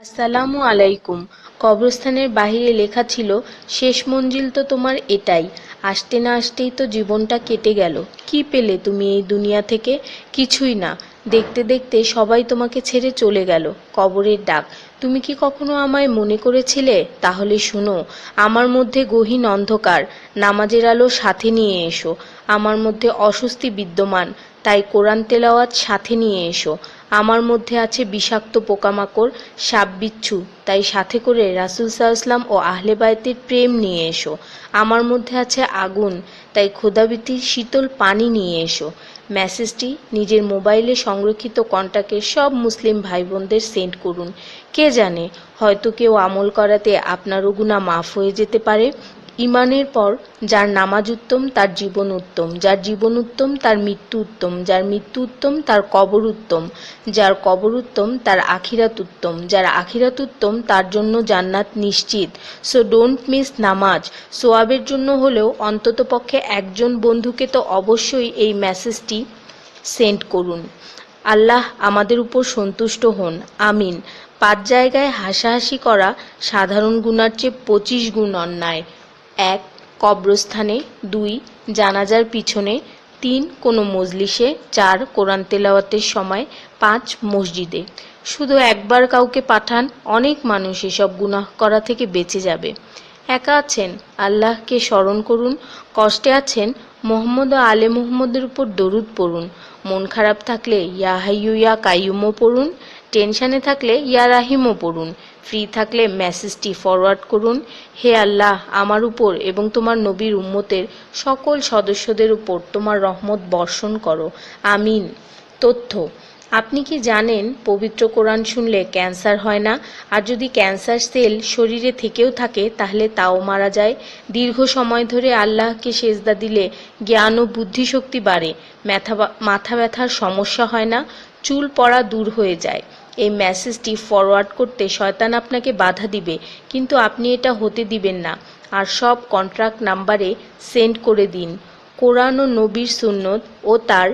আসসালামু আলাইকুম। কবরস্থানের বাহিরে লেখা ছিল, শেষ মঞ্জিল তো তোমার এটাই। আসতে না আসতেই তো জীবনটা কেটে গেল। কি পেলে তুমি এই দুনিয়া থেকে? কিছুই না। দেখতে দেখতে সবাই তোমাকে ছেড়ে চলে গেল। কবরের ডাক। তুমি কি কখনো আমায় মনে করেছিলে? তাহলে শুনো, আমার মধ্যে গহীন অন্ধকার, নামাজের আলো সাথে নিয়ে এসো। আমার মধ্যে অস্বস্তি বিদ্যমান, তাই কোরআন তেলাওয়াত সাথে নিয়ে এসো। আমার মধ্যে আছে বিষাক্ত পোকামাকড়, সাপ বিচ্ছু, তাই সাথে করে রাসূল সাল্লাল্লাহু ও আহলে বায়তের প্রেম নিয়ে এসো। আমার মধ্যে আছে আগুন, তাই খোদাভীতির শীতল পানি নিয়ে এসো। মেসেজটি নিজের মোবাইলে সংরক্ষিত কন্টাক্টের সব মুসলিম ভাই বোনদের সেন্ড করুন। কে জানে, হয়তো কেউ আমল করাতে আপনারও গুনাহ মাফ হয়ে যেতে পারে। ঈমানের পর যার নামাজ উত্তম তার জীবন উত্তম, যার জীবন উত্তম তার মৃত্যু উত্তম, যার মৃত্যু উত্তম তার কবর উত্তম, যার কবর উত্তম তার আখিরাত উত্তম, যার আখিরাত উত্তম তার জন্য জান্নাত নিশ্চিত। সো ডোন্ট মিস নামাজ। সোয়াবের জন্য হলেও অন্ততপক্ষে একজন বন্ধুকে তো অবশ্যই এই মেসেজটি সেন্ড করুন। আল্লাহ আমাদের উপর সন্তুষ্ট হন, আমিন। 5 জায়গায় হাসাহাসি করা সাধারণ গুনার চেয়ে 25 গুণ অন্যায়। 1. কবরস্থানে। 2. জানাজার পিছনে। 3. কোনো মজলিসে। 4. কোরআন তেলাওয়াতের সময়। 5. মসজিদে। শুধু একবার কাউকে পাঠান, অনেক মানুষ এসব গুনাহ করা থেকে বেঁচে যাবে। একা আছেন, আল্লাহকে স্মরণ করুন। কষ্টে আছেন, মোহাম্মদ ও আলে মুহাম্মদের উপর দরুদ পড়ুন। মন খারাপ থাকলে ইয়া হাইয়ু ইয়া কাইয়ুমও পড়ুন। টেনশনে থাকলে ইয়া রাহিমও পড়ুন। ফ্রি থাকলে মেসেজটি ফরওয়ার্ড করুন। হে আল্লাহ, আমার উপর এবং তোমার নবীর উম্মতের সকল সদস্যদের উপর তোমার রহমত বর্ষণ করো, আমিন। তথ্য: আপনি কি জানেন পবিত্র কোরআন শুনলে ক্যান্সার হয় না? আর যদি ক্যান্সার সেল শরীরে থেকেও থাকে তাহলে তাও মারা যায়। দীর্ঘ সময় ধরে আল্লাহকে সেজদা দিলে জ্ঞান ও বুদ্ধিশক্তি বাড়ে। মাথা ব্যথার সমস্যা হয় না। চুল পড়া দূর হয়ে যায়। এই মেসেজটি ফরওয়ার্ড করতে শয়তান আপনাকে বাধা দিবে, কিন্তু আপনি এটা হতে দিবেন না। আর সব কন্ট্রাক্ট নাম্বারে সেন্ড করে দিন। কোরআন ও নবীর সুন্নত ও তার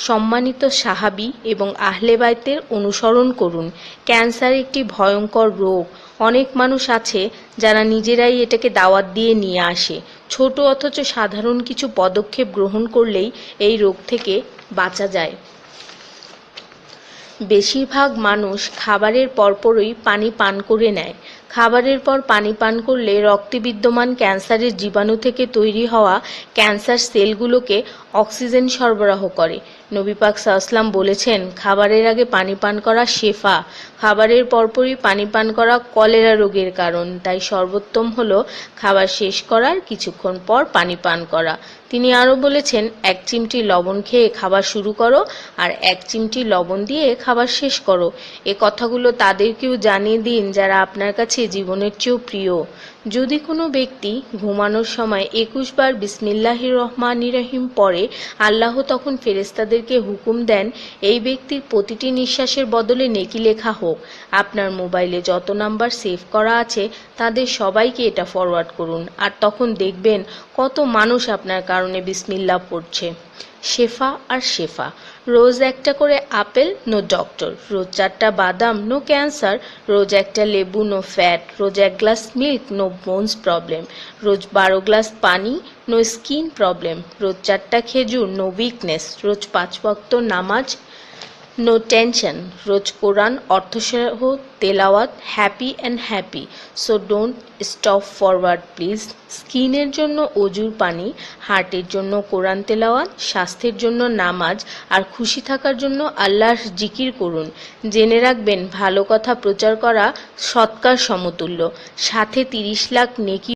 সম্মানিত সাহাবী এবং আহলে বাইতের অনুসরণ করুন। ক্যান্সার একটি ভয়ঙ্কর রোগ। অনেক মানুষ আছে যারা নিজেরাই এটাকে দাওয়াত দিয়ে নিয়ে আসে। ছোট অথচ সাধারণ কিছু পদক্ষেপ গ্রহণ করলেই এই রোগ থেকে বাঁচা যায়। বেশিরভাগ মানুষ খাবারের পরপরই পানি পান করে নেয়। খাবারের পর পানি পান করলে রক্তে বিদ্যমান ক্যান্সারের জীবাণু থেকে তৈরি হওয়া ক্যান্সার সেলগুলোকে অক্সিজেন সরবরাহ করে। নবী পাক সাল্লাল্লাহু বলেছেন, খাবারের আগে পানি পান করা শেফা। খাবারের পরপরই পানি পান করা কলেরা রোগের কারণ, তাই সর্বোত্তম হলো খাবার শেষ করার কিছুক্ষণ পর পানি পান করা। তিনি আরও বলেছেন, 1 চিমটি লবণ খেয়ে খাবার শুরু করো আর 1 চিমটি লবণ দিয়ে খাবার শেষ করো। এ কথাগুলো তাদেরকেও জানিয়ে দিন যারা আপনার কাছে জীবনের চেয়েও প্রিয়। যদি কোনো ব্যক্তি ঘুমানোর সময় 21 বার বিসমিল্লাহির রহমানির রহিম পড়ে, আল্লাহ তখন ফেরেশতাদেরকে হুকুম দেন এই ব্যক্তির প্রতিটি নিঃশ্বাসের বদলে নেকি লেখা হোক। আপনার মোবাইলে যত নাম্বার সেভ করা আছে তাদের সবাইকে এটা ফরওয়ার্ড করুন, আর তখন দেখবেন কত মানুষ আপনার কারণে বিসমিল্লাহ পড়ছে। শেফা আর শেফা। রোজ একটা করে আপেল, নো ডক্টর। রোজ 4টা বাদাম, নো ক্যান্সার। রোজ একটা লেবু, নো ফ্যাট। রোজ 1 glass milk, no bones problem. রোজ 12 গ্লাস পানি, নো স্কিন প্রবলেম। রোজ 4টা খেজুর, নো উইকনেস। রোজ 5 ওয়াক্ত নামাজ, নো টেনশন। রোজ কোরআন অর্থসহ তেলাওয়াত, happy and happy. So don't stop forward please. স্কিনের জন্য অজুর পানি, হার্টের জন্য কোরআন তেলাওয়াত, স্বাস্থ্যের জন্য নামাজ, আর খুশি থাকার জন্য আল্লাহর জিকির করুন। জেনে রাখবেন, ভালো কথা প্রচার করা সৎকার সমতুল্য, সাথে 30 লাখ নেকি